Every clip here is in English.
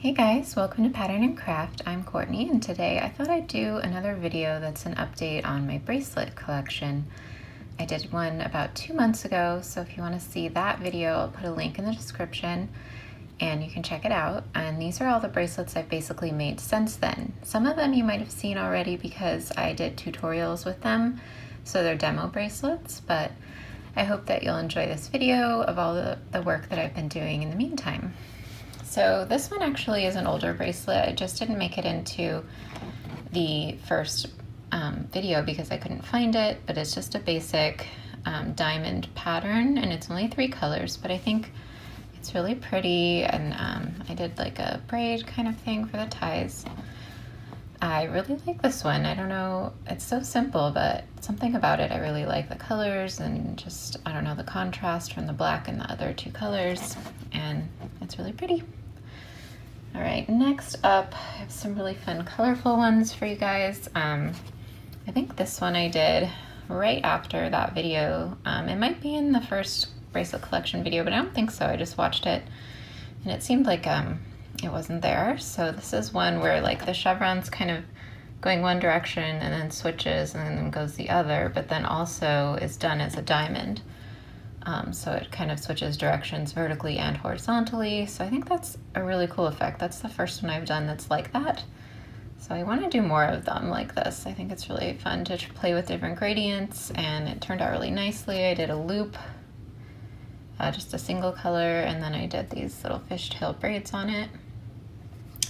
Hey guys, welcome to Pattern and Craft. I'm Courtney, and today I thought I'd do another video that's an update on my bracelet collection. I did one about 2 months ago, so if you want to see that video, I'll put a link in the description and you can check it out. And these are all the bracelets I've basically made since then. Some of them you might have seen already because I did tutorials with them, so they're demo bracelets, but I hope that you'll enjoy this video of all the work that I've been doing in the meantime. So this one actually is an older bracelet. I just didn't make it into the first video because I couldn't find it, but it's just a basic diamond pattern, and it's only 3 colors, but I think it's really pretty, and I did like a braid kind of thing for the ties. I really like this one. I don't know, it's so simple, but something about it, I really like the colors and just, I don't know, the contrast from the black and the other 2 colors, and it's really pretty. All right, next up, I have some really fun, colorful ones for you guys. I think this one I did right after that video. It might be in the first bracelet collection video, but I don't think so. I just watched it, and it seemed like it wasn't there. So this is one where like the chevron's kind of going one direction and then switches and then goes the other, but then also is done as a diamond. So it kind of switches directions vertically and horizontally. So I think that's a really cool effect. That's the first one I've done that's like that. So I want to do more of them like this. I think it's really fun to play with different gradients, and it turned out really nicely. I did a loop, just a single color, and then I did these little fishtail braids on it,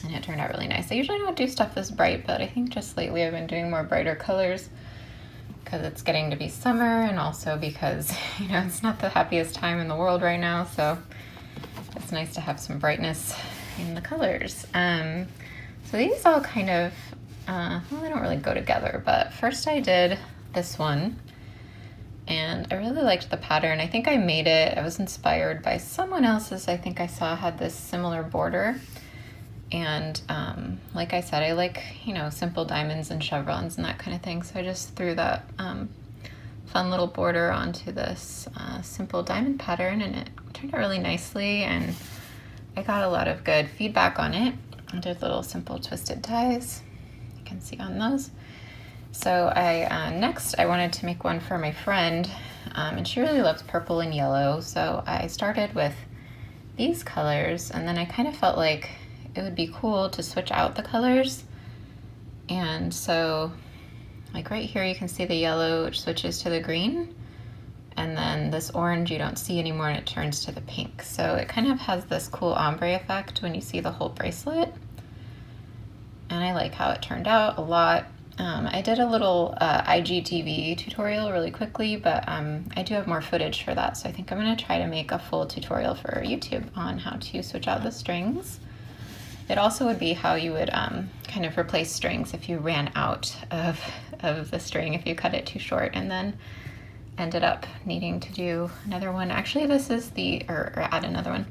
and it turned out really nice. I usually don't do stuff this bright, but I think just lately I've been doing more brighter colors because it's getting to be summer, and also because, you know, it's not the happiest time in the world right now, so it's nice to have some brightness in the colors. So these all kind of, well, they don't really go together, but first I did this one, and I really liked the pattern. I think I made it, I was inspired by someone else's, I think I saw had this similar border. And like I said, I like, you know, simple diamonds and chevrons and that kind of thing. So I just threw that fun little border onto this simple diamond pattern, and it turned out really nicely, and I got a lot of good feedback on it. I did little simple twisted ties. You can see on those. So next I wanted to make one for my friend, and she really loves purple and yellow. So I started with these colors, and then I kind of felt like it would be cool to switch out the colors. And so like right here you can see the yellow, which switches to the green, and then this orange you don't see anymore, and it turns to the pink. So it kind of has this cool ombre effect when you see the whole bracelet, and I like how it turned out a lot. I did a little IGTV tutorial really quickly, but I do have more footage for that, so I think I'm going to try to make a full tutorial for YouTube on how to switch out the strings. It also would be how you would kind of replace strings if you ran out of the string, if you cut it too short and then ended up needing to do another one. Actually, this is or add another one.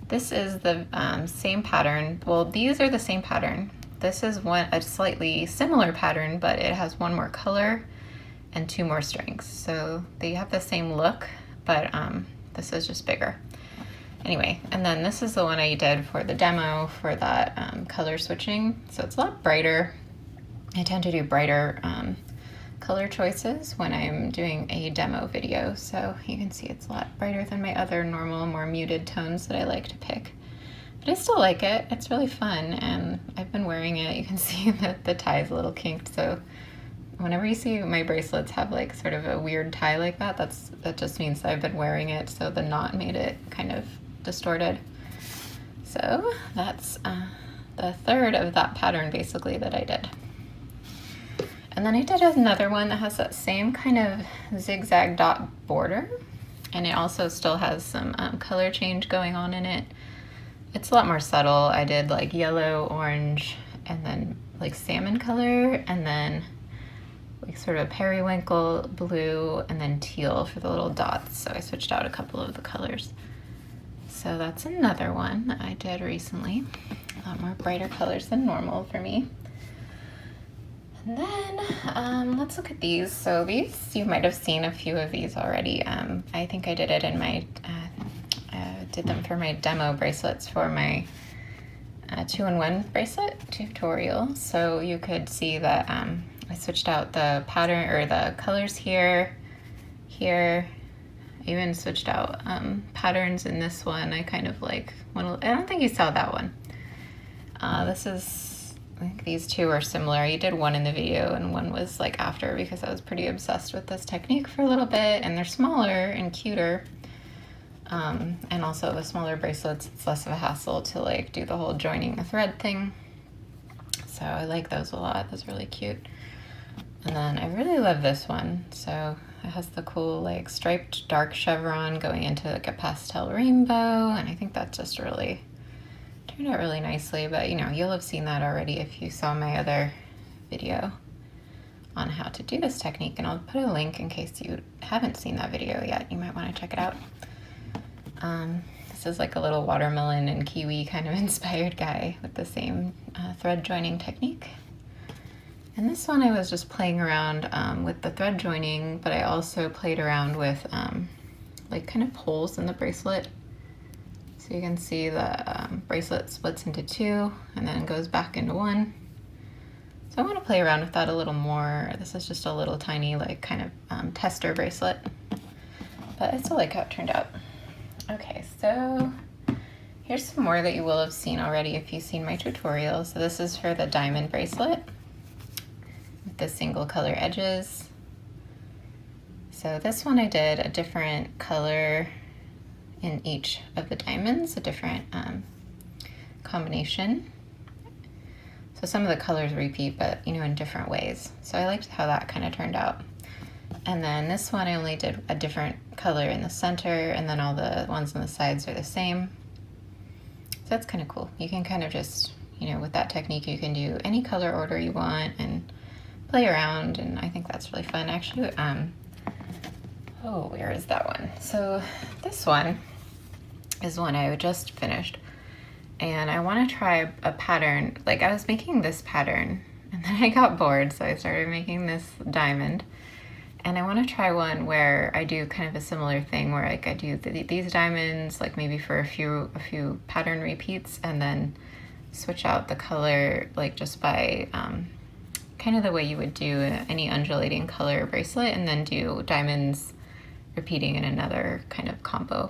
This is the same pattern. Well, these are the same pattern. This is a slightly similar pattern, but it has 1 more color and 2 more strings. So they have the same look, but this is just bigger. Anyway, and then this is the one I did for the demo for that color switching. So it's a lot brighter. I tend to do brighter color choices when I'm doing a demo video. So you can see it's a lot brighter than my other normal, more muted tones that I like to pick. But I still like it. It's really fun, and I've been wearing it. You can see that the tie is a little kinked. So whenever you see my bracelets have like sort of a weird tie like that, that just means that I've been wearing it. So the knot made it kind of distorted. So that's the third of that pattern basically that I did. And then I did another one that has that same kind of zigzag dot border, and it also still has some color change going on in it. It's a lot more subtle. I did like yellow, orange, and then like salmon color, and then like sort of periwinkle blue, and then teal for the little dots. So I switched out a couple of the colors. So that's another one that I did recently. A lot more brighter colors than normal for me. And then let's look at these. So these, you might have seen a few of these already. I think I did it in my, did them for my demo bracelets for my a 2-in-1 bracelet tutorial. So you could see that I switched out the pattern or the colors here. I even switched out patterns in this one. I kind of like, I don't think you saw that one. This is, I think these two are similar. You did one in the video and one was like after, because I was pretty obsessed with this technique for a little bit, and they're smaller and cuter. And also the smaller bracelets, it's less of a hassle to like do the whole joining the thread thing. So I like those a lot. Those are really cute. And then I really love this one. So it has the cool like striped dark chevron going into like a pastel rainbow. And I think that just really turned out really nicely. But you know, you'll have seen that already if you saw my other video on how to do this technique. And I'll put a link in case you haven't seen that video yet. You might want to check it out. This is like a little watermelon and kiwi kind of inspired guy with the same thread joining technique. And this one I was just playing around with the thread joining, but I also played around with like kind of holes in the bracelet. So you can see the bracelet splits into two and then goes back into one. So I want to play around with that a little more. This is just a little tiny like kind of tester bracelet, but I still like how it turned out. Okay, so here's some more that you will have seen already if you've seen my tutorial. So this is for the diamond bracelet with the single color edges. So this one I did a different color in each of the diamonds, a different combination. So some of the colors repeat, but you know, in different ways. So I liked how that kind of turned out. And then this one I only did a different color in the center, and then all the ones on the sides are the same. So that's kind of cool. You can kind of just, you know, with that technique you can do any color order you want and play around, and I think that's really fun. Actually, oh, where is that one? So this one is one I just finished, and I want to try a pattern. Like I was making this pattern and then I got bored, so I started making this diamond. And I want to try one where I do kind of a similar thing where like I do these diamonds like maybe for a few pattern repeats, and then switch out the color like just by kind of the way you would do any undulating color bracelet, and then do diamonds repeating in another kind of combo.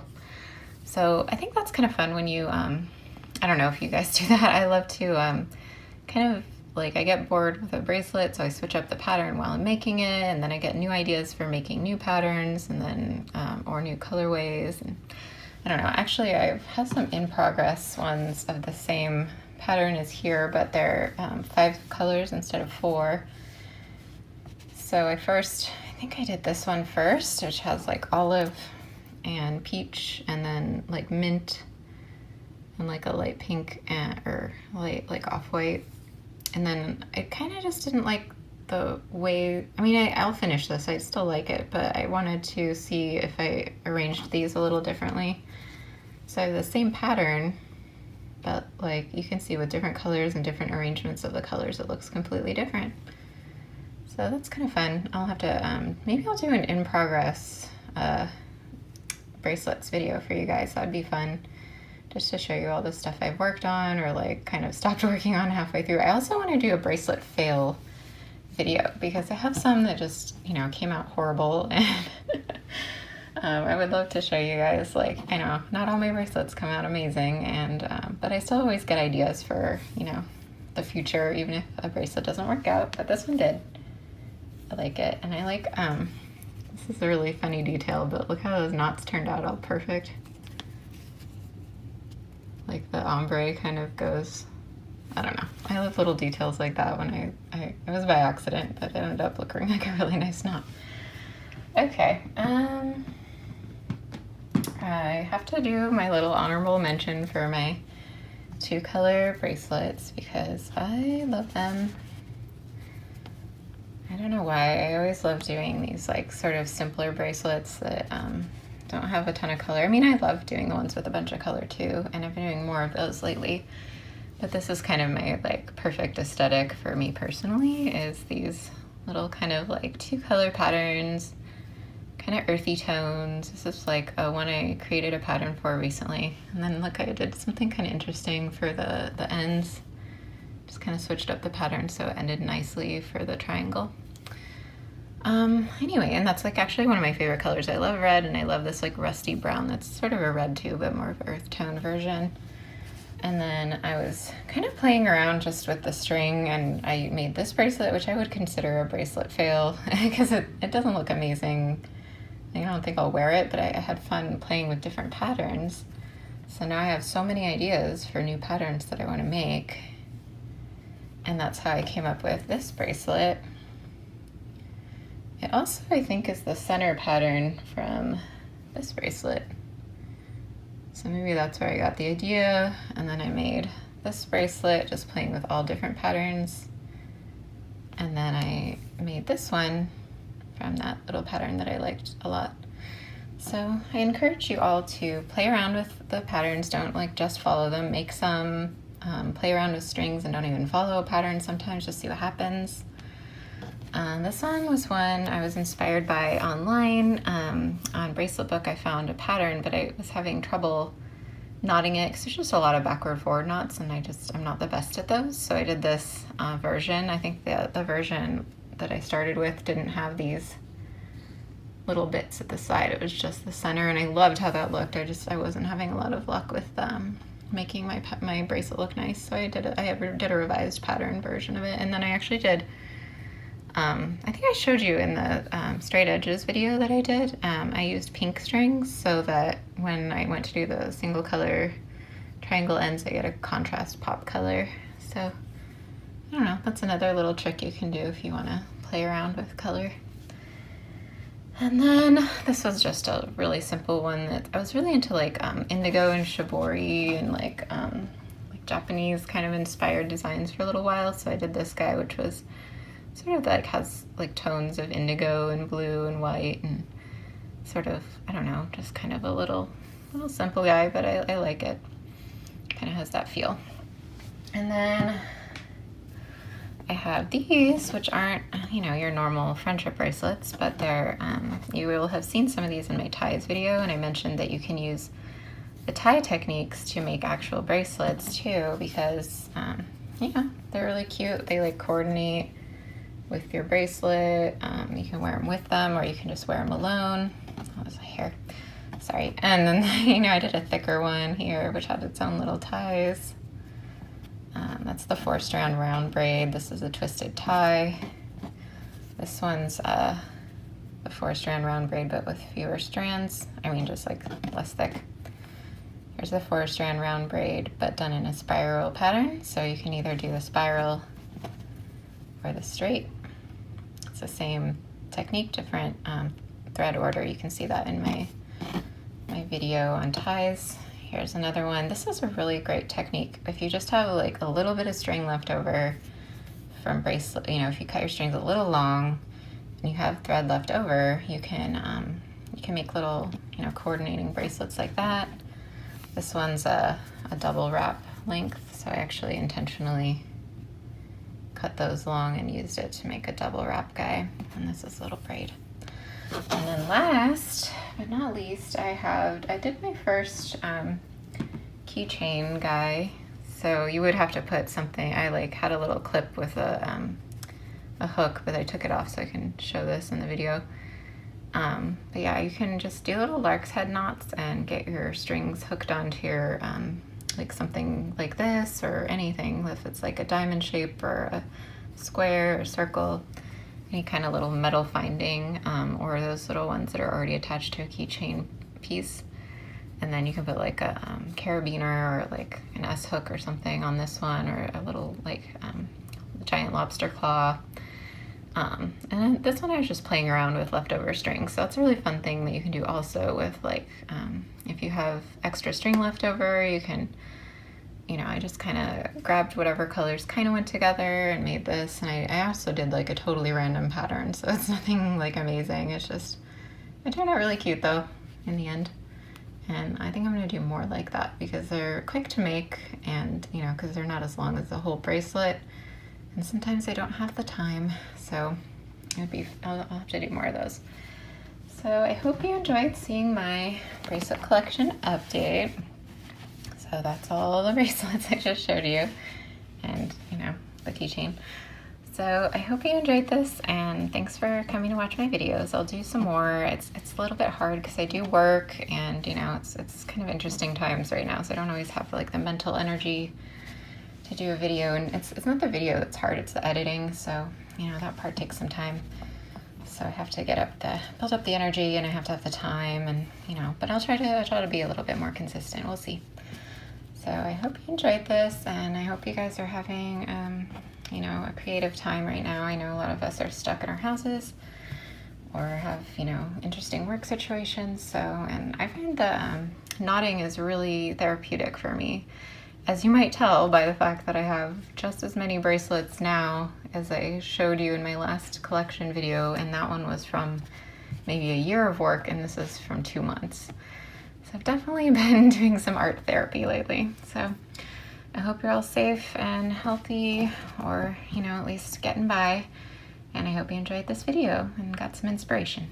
So I think that's kind of fun when you, I don't know if you guys do that. I love to kind of like I get bored with a bracelet, so I switch up the pattern while I'm making it, and then I get new ideas for making new patterns, and then or new colorways. And I don't know, actually I have some in progress ones of the same pattern as here, but they're 5 colors instead of 4. So I think I did this one first, which has like olive and peach, and then like mint and like a light pink or light like off-white. And then I kind of just didn't like the way, I mean, I'll finish this, I still like it, but I wanted to see if I arranged these a little differently. So I have the same pattern, but like you can see with different colors and different arrangements of the colors, it looks completely different. So that's kind of fun. I'll have to, maybe I'll do an in progress bracelets video for you guys. That'd be fun. Just to show you all the stuff I've worked on or like kind of stopped working on halfway through. I also want to do a bracelet fail video because I have some that just, you know, came out horrible, and I would love to show you guys, like, I know not all my bracelets come out amazing, and but I still always get ideas for, you know, the future, even if a bracelet doesn't work out, but this one did. I like it, and I like, this is a really funny detail, but look how those knots turned out all perfect. Like the ombre kind of goes, I don't know. I love little details like that when it was by accident, but it ended up looking like a really nice knot. Okay, I have to do my little honorable mention for my 2-color bracelets because I love them. I don't know why, I always love doing these like sort of simpler bracelets that don't have a ton of color. I mean, I love doing the ones with a bunch of color too, and I've been doing more of those lately. But this is kind of my like perfect aesthetic for me personally, is these little kind of like 2-color patterns, kind of earthy tones. This is like one I created a pattern for recently. And then look, I did something kind of interesting for the ends. Just kind of switched up the pattern so it ended nicely for the triangle. Anyway, and that's like actually one of my favorite colors. I love red, and I love this like rusty brown that's sort of a red too, but more of an earth tone version. And then I was kind of playing around just with the string, and I made this bracelet, which I would consider a bracelet fail because it doesn't look amazing. I don't think I'll wear it, but I had fun playing with different patterns. So now I have so many ideas for new patterns that I want to make. And that's how I came up with this bracelet. It also, I think, is the center pattern from this bracelet. So maybe that's where I got the idea. And then I made this bracelet just playing with all different patterns. And then I made this one from that little pattern that I liked a lot. So I encourage you all to play around with the patterns. Don't like just follow them. Make some, play around with strings and don't even follow a pattern sometimes, just see what happens. This one was one I was inspired by online. On BraceletBook I found a pattern, but I was having trouble knotting it because there's just a lot of backward forward knots, and I'm not the best at those. So I did this version. I think the version that I started with didn't have these little bits at the side. It was just the center, and I loved how that looked. I wasn't having a lot of luck with making my bracelet look nice. So I did a revised pattern version of it, and then I actually did. I think I showed you in the straight edges video that I did. I used pink strings so that when I went to do the single color triangle ends, I get a contrast pop color. So I don't know, that's another little trick you can do if you want to play around with color. And then this was just a really simple one that I was really into, like indigo and shibori and like Japanese kind of inspired designs for a little while. So I did this guy, which was sort of like has like tones of indigo and blue and white and sort of, I don't know, just kind of a little simple guy, but I like it. Kind of has that feel. And then I have these, which aren't, you know, your normal friendship bracelets, but they're, you will have seen some of these in my ties video, and I mentioned that you can use the tie techniques to make actual bracelets too, because, yeah, they're really cute. They like coordinate with your bracelet. You can wear them with them, or you can just wear them alone. Oh, there's a hair. Sorry. And then, you know, I did a thicker one here, which had its own little ties. That's the 4-strand round braid. This is a twisted tie. This one's a 4-strand round braid, but with fewer strands. I mean, just like less thick. Here's a 4-strand round braid, but done in a spiral pattern. So you can either do the spiral or the straight. It's the same technique, different thread order. You can see that in my video on ties. Here's another one. This is a really great technique. If you just have like a little bit of string left over from bracelet, you know, if you cut your strings a little long and you have thread left over, you can make little, you know, coordinating bracelets like that. This one's a double wrap length, so I actually intentionally cut those long and used it to make a double wrap guy. And this is a little braid. And then last but not least, I did my first keychain guy. So you would have to put something, I like had a little clip with a hook, but I took it off so I can show this in the video. But yeah, you can just do little lark's head knots and get your strings hooked onto your, like something like this or anything, if it's like a diamond shape or a square or circle, any kind of little metal finding, or those little ones that are already attached to a keychain piece. And then you can put like a carabiner or like an S hook or something on this one, or a little like giant lobster claw. And then this one I was just playing around with leftover strings. So it's a really fun thing that you can do also with like, if you have extra string left over, you can, you know, I just kind of grabbed whatever colors kind of went together and made this. And I also did like a totally random pattern. So it's nothing like amazing. It's just, it turned out really cute though in the end. And I think I'm going to do more like that because they're quick to make and, you know, because they're not as long as the whole bracelet. And sometimes I don't have the time. So I'll have to do more of those. So I hope you enjoyed seeing my bracelet collection update. So that's all the bracelets I just showed you, and the keychain. So I hope you enjoyed this, and thanks for coming to watch my videos. I'll do some more. It's a little bit hard because I do work, and it's kind of interesting times right now, so I don't always have like the mental energy to do a video. And it's not the video that's hard, it's the editing. So that part takes some time. So I have to build up the energy, and I have to have the time, and but I'll try to be a little bit more consistent. We'll see. So I hope you enjoyed this, and I hope you guys are having a creative time right now. I know a lot of us are stuck in our houses or have interesting work situations. So, and I find that knotting is really therapeutic for me, as you might tell by the fact that I have just as many bracelets now as I showed you in my last collection video, and that one was from maybe a year of work, and this is from 2 months. So I've definitely been doing some art therapy lately. So I hope you're all safe and healthy, or at least getting by, and I hope you enjoyed this video and got some inspiration.